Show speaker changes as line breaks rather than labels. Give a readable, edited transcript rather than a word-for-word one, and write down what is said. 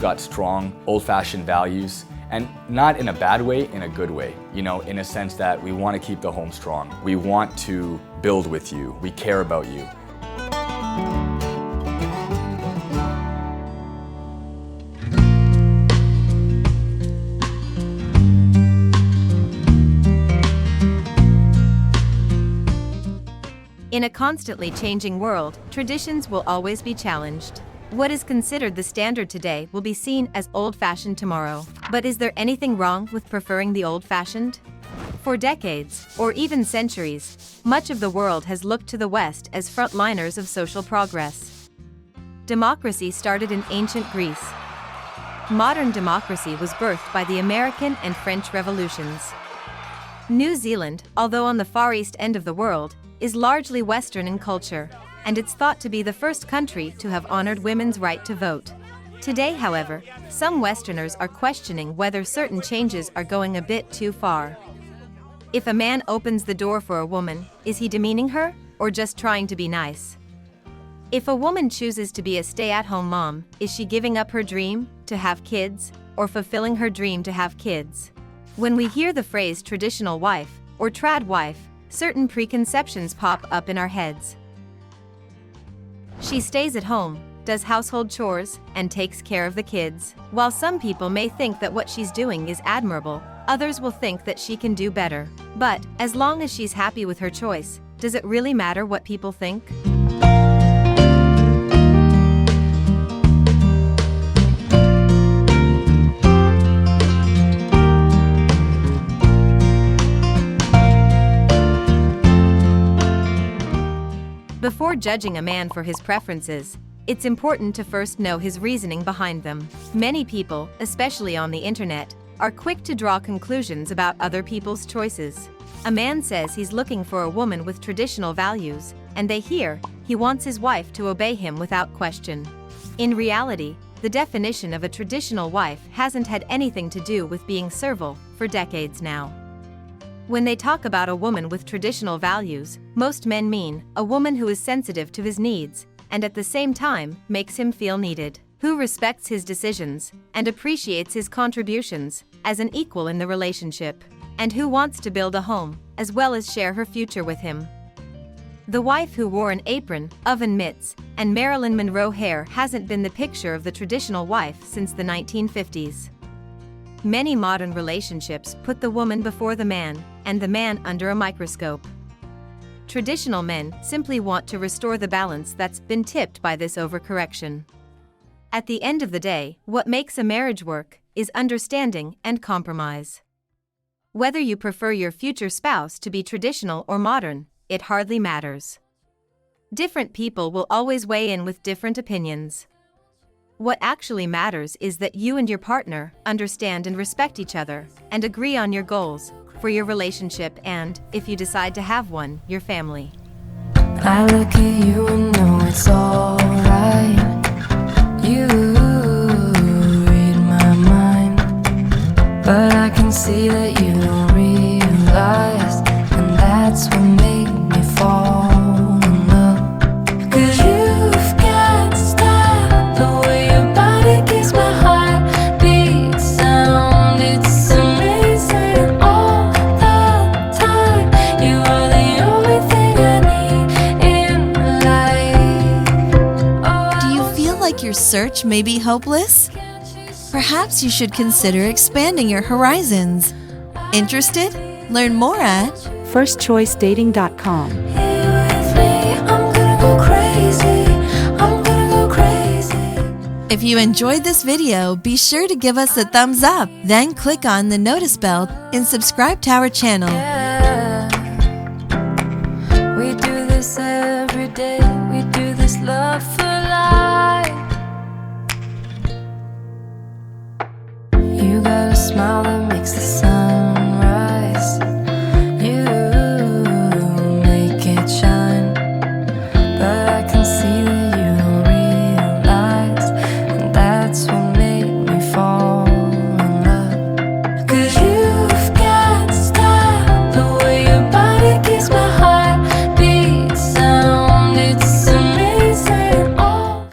got strong, old-fashioned values, and not in a bad way, in a good way. You know, in a sense that we want to keep the home strong. We want to build with you. We care about you.
In a constantly changing world, traditions will always be challenged. What is considered the standard today will be seen as old-fashioned tomorrow. But is there anything wrong with preferring the old-fashioned? For decades, or even centuries, much of the world has looked to the West as frontliners of social progress. Democracy started in ancient Greece. Modern democracy was birthed by the American and French revolutions. New Zealand, although on the far east end of the world, is largely Western in culture, and it's thought to be the first country to have honored women's right to vote. Today, however, some Westerners are questioning whether certain changes are going a bit too far. If a man opens the door for a woman, is he demeaning her, or just trying to be nice? If a woman chooses to be a stay-at-home mom, is she giving up her dream to have kids, or fulfilling her dream to have kids? When we hear the phrase traditional wife, or tradwife, certain preconceptions pop up in our heads. She stays at home, does household chores, and takes care of the kids. While some people may think that what she's doing is admirable, others will think that she can do better. But, as long as she's happy with her choice, does it really matter what people think? Before judging a man for his preferences, it's important to first know his reasoning behind them. Many people, especially on the internet, are quick to draw conclusions about other people's choices. A man says he's looking for a woman with traditional values, and they hear he wants his wife to obey him without question. In reality, the definition of a traditional wife hasn't had anything to do with being servile for decades now. When they talk about a woman with traditional values, most men mean a woman who is sensitive to his needs and at the same time makes him feel needed, who respects his decisions and appreciates his contributions as an equal in the relationship, and who wants to build a home as well as share her future with him. The wife who wore an apron, oven mitts, and Marilyn Monroe hair hasn't been the picture of the traditional wife since the 1950s. Many modern relationships put the woman before the man, and the man under a microscope. Traditional men simply want to restore the balance that's been tipped by this overcorrection. At the end of the day, what makes a marriage work is understanding and compromise. Whether you prefer your future spouse to be traditional or modern, it hardly matters. Different people will always weigh in with different opinions. What actually matters is that you and your partner understand and respect each other and agree on your goals for your relationship and, if you decide to have one, your family.
I look at you and know it's alright. You read my mind, but I can see that you don't realize, and that's what made me fall in love. 'Cause you've got style, the way your body keeps my heart beat sound. It's amazing all the time. You are the only thing I need in life.
Do you feel like your search may be hopeless? Perhaps you should consider expanding your horizons. Interested? Learn more at
firstchoicedating.com.
Here with me, I'm gonna go crazy. I'm gonna go crazy.
If you enjoyed this video, be sure to give us a thumbs up. Then click on the notice bell and subscribe to our channel.
Yeah. We do this every day. We do this love for life. You got a smile that